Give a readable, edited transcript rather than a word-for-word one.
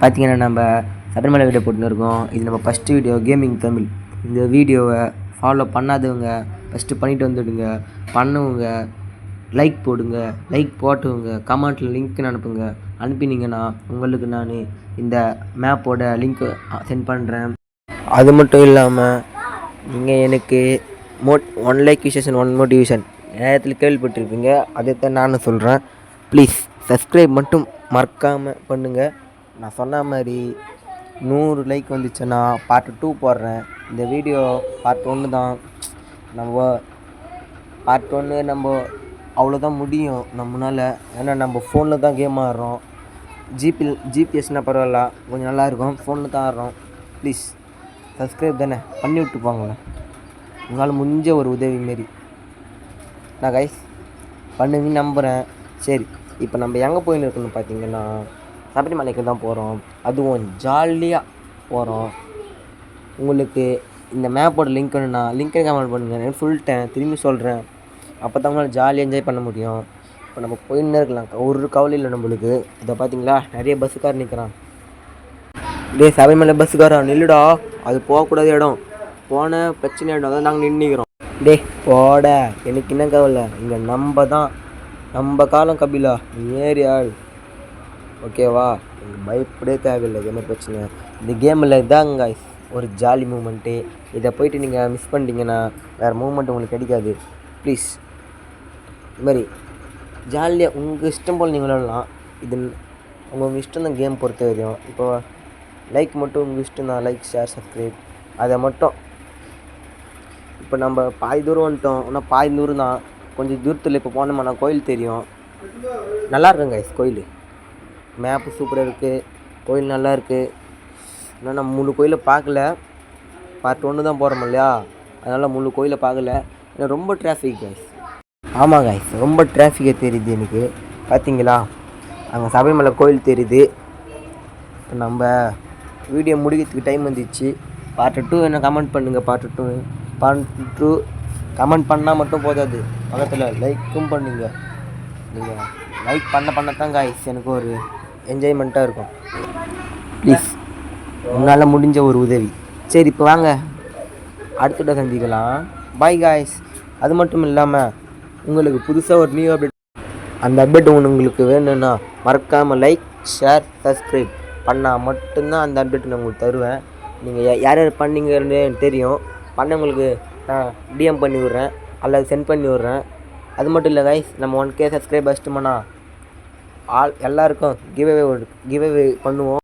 பார்த்தீங்கன்னா நம்ம சபரிமலை வீடியோ போட்டுன்னு இருக்கோம். இது நம்ம ஃபஸ்ட்டு வீடியோ கேமிங் தமிழ். இந்த வீடியோவை ஃபாலோ பண்ணாதவங்க ஃபஸ்ட்டு பண்ணிவிட்டு வந்துடுங்க. பண்ணுவங்க லைக் போடுங்க, லைக் போட்டுவங்க, கமெண்ட்டில் லிங்க்னு அனுப்புங்க. அனுப்பினீங்கன்னா உங்களுக்கு நான் இந்த மேப்போட லிங்க்கு சென்ட் பண்ணுறேன். அது மட்டும் இல்லாமல் நீங்கள் எனக்கு 1 லைக் விஷன் 1 மோட்டிவேஷன் நேரத்தில் கேள்விப்பட்டிருப்பீங்க. அதைத்தான் நானும் சொல்கிறேன். ப்ளீஸ் சப்ஸ்கிரைப் மட்டும் மறக்காமல் பண்ணுங்கள். நான் சொன்ன மாதிரி 100 லைக் வந்துச்சுன்னா பார்ட் 2 போடுறேன். இந்த வீடியோ பார்ட் 1 தான். நம்ம பார்ட் 1 நம்ம அவ்வளோதான் முடியும் நம்மளால். ஏன்னா நம்ம ஃபோனில் தான் கேம் ஆடுறோம். ஜிபிஎஸ்னால் பரவாயில்ல, கொஞ்சம் நல்லாயிருக்கும். ஃபோனில் தான் ஆடுறோம். ப்ளீஸ் சப்ஸ்கிரைப் தானே பண்ணி விட்டு போங்களேன். உங்களால் முடிஞ்ச ஒரு உதவி மாரி நான் கைஸ் பண்ணுவீங்க நம்புகிறேன். சரி, இப்போ நம்ம எங்கே போயின்னு இருக்கணும்னு பார்த்தீங்கன்னா சபரிமலைக்கு தான் போகிறோம். அதுவும் ஜாலியாக போகிறோம். உங்களுக்கு இந்த மேப்போட லிங்க் வேணும்னா லிங்க்கை கமெண்ட் பண்ணுங்கள். நான் சொல்லிட்டேன், திரும்பி சொல்கிறேன். அப்போ தான் உங்களால் ஜாலியாக என்ஜாய் பண்ண முடியும். இப்போ நம்ம போயின்னு இருக்கலாம், ஒரு கவலை இல்லை நம்மளுக்கு. இதை பார்த்தீங்களா, நிறைய பஸ்ஸுக்கார் நிற்கிறான். சபரிமலை பஸ்ஸுக்காரா நில்லுடா, அது போகக்கூடாத இடம், போன பிரச்சனை ஆகிடும். அதான் நாங்கள் நின்றுக்கிறோம். போட எனக்கு என்ன கவலை, இங்கே நம்ம காலம் கபிலா, நீ ஏறி ஆள், ஓகேவா? எனக்கு பயப்படவே தேவையில்லை. என்ன பிரச்சனை இந்த கேமில் இதாங்க ஒரு ஜாலி மூமெண்ட்டு. இதை போயிட்டு நீங்கள் மிஸ் பண்ணிட்டீங்கன்னா வேறு மூமெண்ட் உங்களுக்கு கிடைக்காது. ப்ளீஸ் இது மாதிரி ஜாலியாக உங்கள் இஷ்டம் போல் நீங்கள் விளாடலாம். இது உங்கள் இஷ்டம் தான் கேம் பொறுத்த வரையும். இப்போ லைக் மட்டும் உங்கள் இஷ்டம் தான், லைக் ஷேர் சப்ஸ்கிரைப் அதை மட்டும். இப்போ நம்ம பாதி தூரம் வந்துட்டோம். ஆனால் பாதி தூரம் தான், கொஞ்சம் தூரத்தில் இப்போ போனோம்னா கோயில் தெரியும். நல்லா இருக்குங்க கோயில், மேப்பு சூப்பராக இருக்குது, கோயில் நல்லா இருக்குது. ஆனால் நம்ம முழு கோயிலை பார்க்கல, பார்ட் 1 தான் போகிறோம் இல்லையா, அதனால் முழு கோயிலை பார்க்கல. ஏன்னா ரொம்ப டிராஃபிக் கைஸ். ஆமாம் கைஸ், ரொம்ப டிராஃபிக்கே தெரியுது எனக்கு. பார்த்தீங்களா, அங்கே சபரிமலை கோயில் தெரியுது. இப்போ நம்ம வீடியோ முடிக்கிறதுக்கு டைம் வந்துச்சு. பார்ட் 2 என்ன கமெண்ட் பண்ணுங்கள். பார்ட் 2 கமெண்ட் பண்ணால் மட்டும் போதாது, பக்கத்தில் லைக்கும் பண்ணுங்க. நீங்கள் லைக் பண்ணத்தான் காய்ஸ் எனக்கு ஒரு என்ஜாய்மெண்ட்டாக இருக்கும். ப்ளீஸ் உன்னால் முடிஞ்ச ஒரு உதவி. சரி, இப்போ வாங்க அடுத்துட்ட சந்திக்கலாம். Bye guys. அது மட்டும் இல்லாமல் உங்களுக்கு புதுசாக ஒரு நியூ அப்டேட், அந்த அப்டேட் உங்களுக்கு வேணும்னா மறக்காமல் லைக் ஷேர் சப்ஸ்கிரைப் பண்ணால் மட்டும்தான் அந்த அப்டேட் நான் உங்களுக்கு தருவேன். நீங்கள் யார் யார் பண்ணீங்கன்னு எனக்கு தெரியும். பண்ணவங்களுக்கு நான் டிஎம் பண்ணி விட்றேன் அல்லது சென்ட் பண்ணி விட்றேன். அது மட்டும் இல்லை கைஸ், நம்ம 1K சப்ஸ்கிரைப் வச்சிட்டோம்னா எல்லாருக்கும் கிவ்அவே பண்ணுவோம்.